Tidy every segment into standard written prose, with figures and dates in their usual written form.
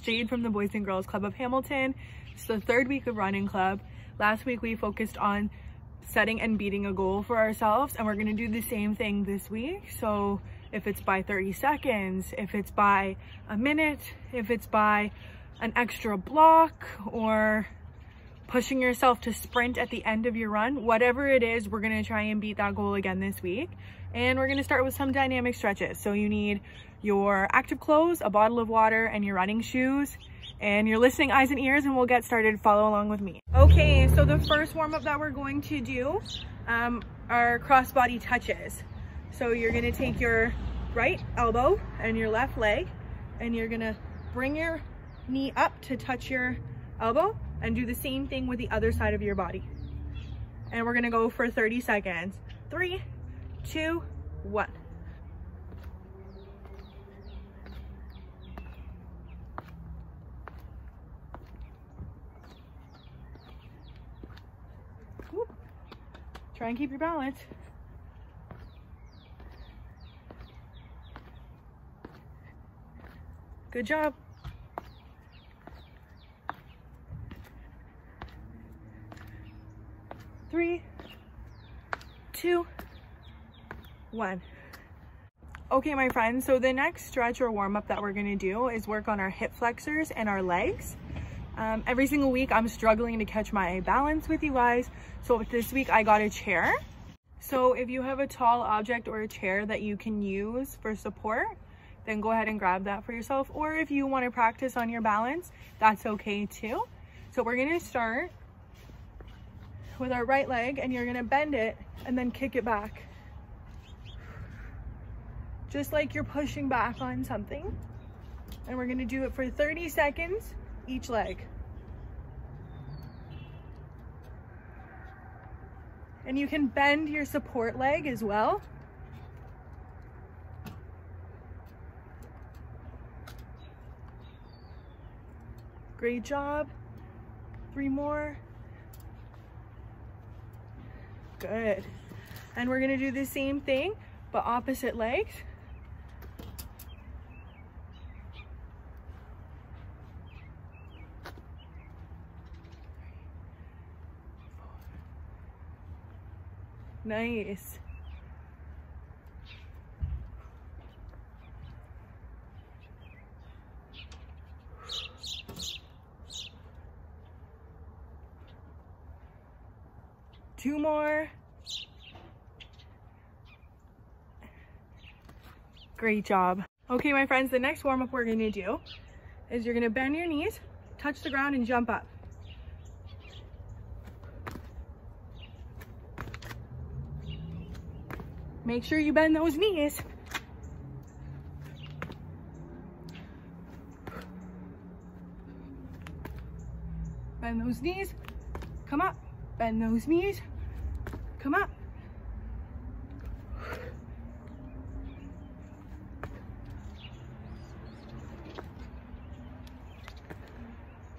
Jade from the Boys and Girls Club of Hamilton. It's the third week of running club. Last week we focused on setting and beating a goal for ourselves, and we're going to do the same thing this week. So if it's by 30 seconds, if it's by a minute, if it's by an extra block, or pushing yourself to sprint at the end of your run, whatever it is, we're going to try and beat that goal again this week. And we're going to start with some dynamic stretches. So you need your active clothes, a bottle of water, and your running shoes, and your listening eyes and ears, and we'll get started. Follow along with me. Okay, so the first warm-up that we're going to do are cross-body touches. So you're going to take your right elbow and your left leg, and you're going to bring your knee up to touch your elbow, and do the same thing with the other side of your body. And we're going to go for 30 seconds. 3, 2, 1. Woo. Try and keep your balance. Good job. Three, 2, 1. Okay, my friends, so the next stretch or warm-up that we're going to do is work on our hip flexors and our legs. Every single week I'm struggling to catch my balance with you guys, so this week I got a chair. So if you have a tall object or a chair that you can use for support, then go ahead and grab that for yourself. Or if you want to practice on your balance, that's okay too. So we're going to start with our right leg, and you're gonna bend it and then kick it back. Just like you're pushing back on something. And we're gonna do it for 30 seconds each leg. And you can bend your support leg as well. Great job. 3 more. Good. And we're gonna do the same thing, but opposite legs. Nice. Two more. Great job. Okay, my friends, the next warm-up we're gonna do is you're gonna bend your knees, touch the ground, and jump up. Make sure you bend those knees. Bend those knees, come up. Bend those knees, come up.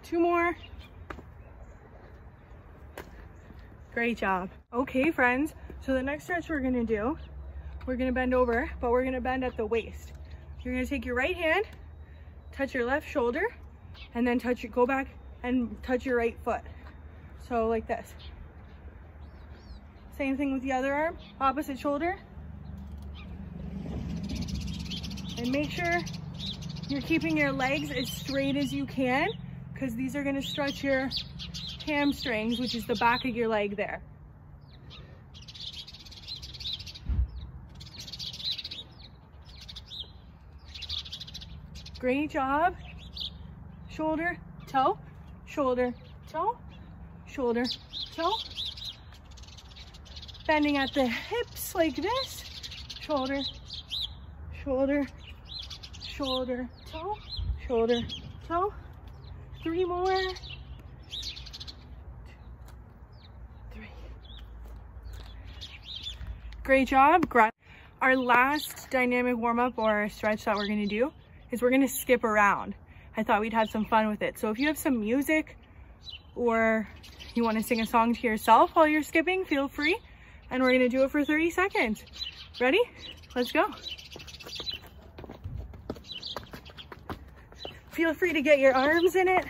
Two more. Great job. Okay, friends, so the next stretch we're gonna do, we're gonna bend over, but we're gonna bend at the waist. You're gonna take your right hand, touch your left shoulder, and then go back and touch your right foot. So like this. Same thing with the other arm, opposite shoulder. And make sure you're keeping your legs as straight as you can, because these are going to stretch your hamstrings, which is the back of your leg there. Great job. Shoulder, toe, shoulder, toe, shoulder, toe. Bending at the hips like this. Shoulder, shoulder, shoulder, toe, shoulder, toe. 3 more. 2, 3. Great job. Our last dynamic warm-up or stretch that we're going to do is we're going to skip around. I thought we'd have some fun with it. So if you have some music or you want to sing a song to yourself while you're skipping, feel free. And we're going to do it for 30 seconds. Ready? Let's go. Feel free to get your arms in it.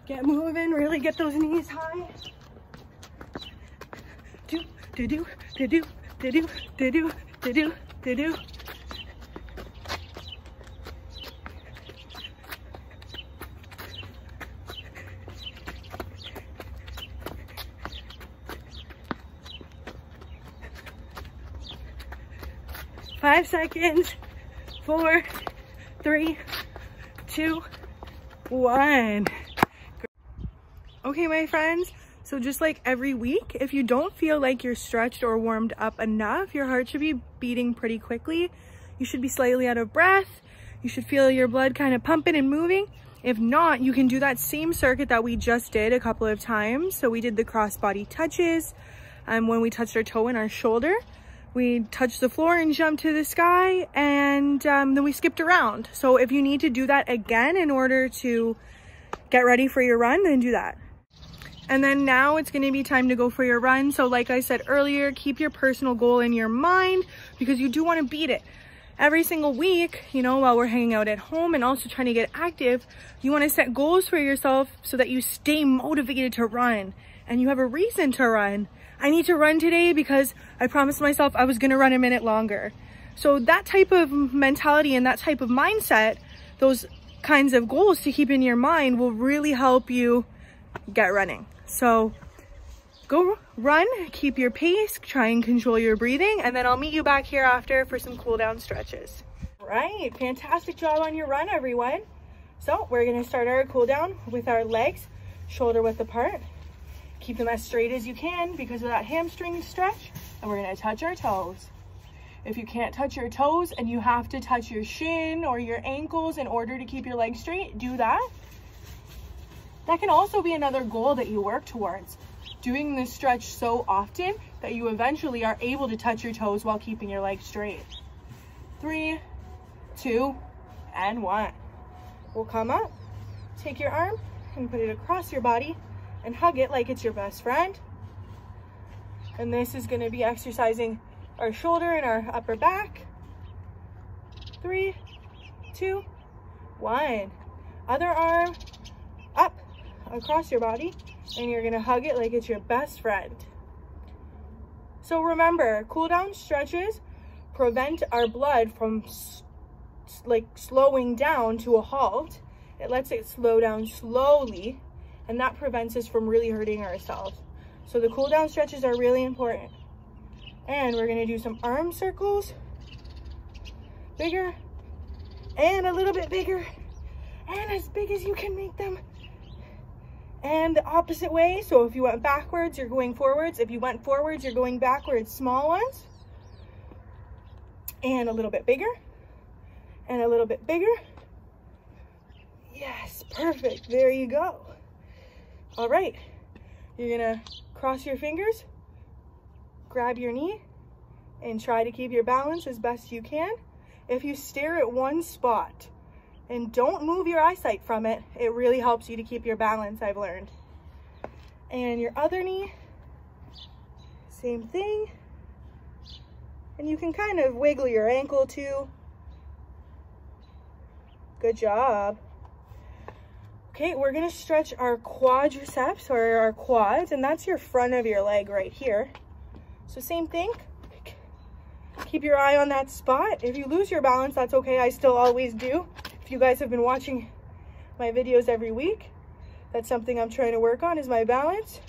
Get moving, really get those knees high. Do, do, do, do, do, do, do, do, do, do, do, do. Five seconds. 4, 3, 2, 1. Okay, my friends, so just like every week, if you don't feel like you're stretched or warmed up enough, your heart should be beating pretty quickly. You should be slightly out of breath. You should feel your blood kind of pumping and moving. If not, you can do that same circuit that we just did a couple of times. So we did the cross-body touches. When we touched our toe and our shoulder, we touched the floor and jumped to the sky, and then we skipped around. So if you need to do that again in order to get ready for your run, then do that. And then now it's going to be time to go for your run. So like I said earlier, keep your personal goal in your mind, because you do want to beat it. Every single week, you know, while we're hanging out at home and also trying to get active, you want to set goals for yourself so that you stay motivated to run and you have a reason to run. I need to run today because I promised myself I was going to run a minute longer. So that type of mentality and that type of mindset, those kinds of goals to keep in your mind, will really help you get running. So go run, keep your pace, try and control your breathing, and then I'll meet you back here after for some cool down stretches. Right, fantastic job on your run, everyone. So we're going to start our cool down with our legs shoulder width apart. Keep them as straight as you can because of that hamstring stretch, and we're going to touch our toes. If you can't touch your toes and you have to touch your shin or your ankles in order to keep your legs straight, do that. That can also be another goal that you work towards. Doing this stretch so often that you eventually are able to touch your toes while keeping your legs straight. 3, 2, and 1. We'll come up, take your arm and put it across your body and hug it like it's your best friend. And this is going to be exercising our shoulder and our upper back. 3, 2, 1. Other arm up across your body, and you're going to hug it like it's your best friend. So remember, cool down stretches prevent our blood from slowing down to a halt. It lets it slow down slowly, and that prevents us from really hurting ourselves. So the cool down stretches are really important. And we're going to do some arm circles. Bigger and a little bit bigger and as big as you can make them. And the opposite way. So if you went backwards, you're going forwards. If you went forwards, you're going backwards. Small ones. And a little bit bigger. And a little bit bigger. Yes, perfect. There you go. All right. You're going to cross your fingers, grab your knee, and try to keep your balance as best you can. If you stare at one spot and don't move your eyesight from it, it really helps you to keep your balance, I've learned. And your other knee, same thing. And you can kind of wiggle your ankle too. Good job. Okay, we're gonna stretch our quadriceps or our quads, and that's your front of your leg right here. So same thing. Keep your eye on that spot. If you lose your balance, that's okay. I still always do. If you guys have been watching my videos every week, that's something I'm trying to work on, is my balance.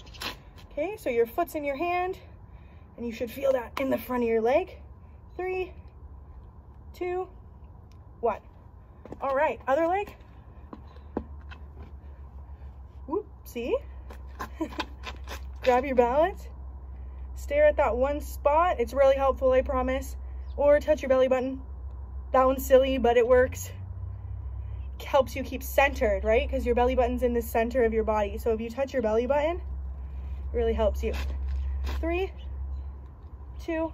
Okay, so your foot's in your hand, and you should feel that in the front of your leg. 3, 2, 1. All right, other leg. Whoop, see? Grab your balance. Stare at that one spot. It's really helpful, I promise. Or touch your belly button. That one's silly, but it works. Helps you keep centered, right? Because your belly button's in the center of your body. So if you touch your belly button, it really helps you. 3, 2,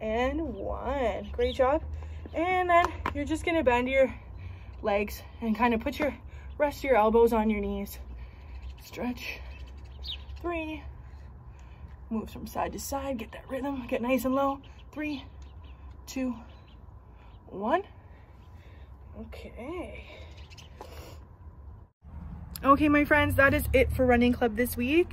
and 1. Great job. And then you're just gonna bend your legs and kind of put your rest your elbows on your knees. Stretch. 3. Move from side to side, get that rhythm, get nice and low. 3, 2, 1. Okay. Okay, my friends, that is it for running club this week.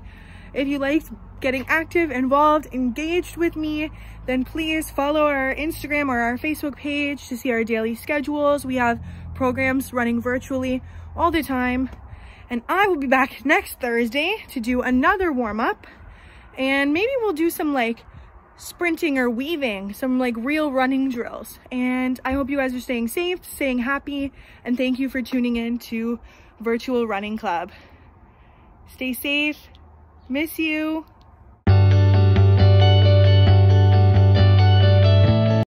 If you liked getting active, involved, engaged with me, then please follow our Instagram or our Facebook page to see our daily schedules. We have programs running virtually all the time. And I will be back next Thursday to do another warm-up. And maybe we'll do some like sprinting or weaving, some like real running drills. And I hope you guys are staying safe, staying happy, and thank you for tuning in to Virtual Running Club. Stay safe. Miss you.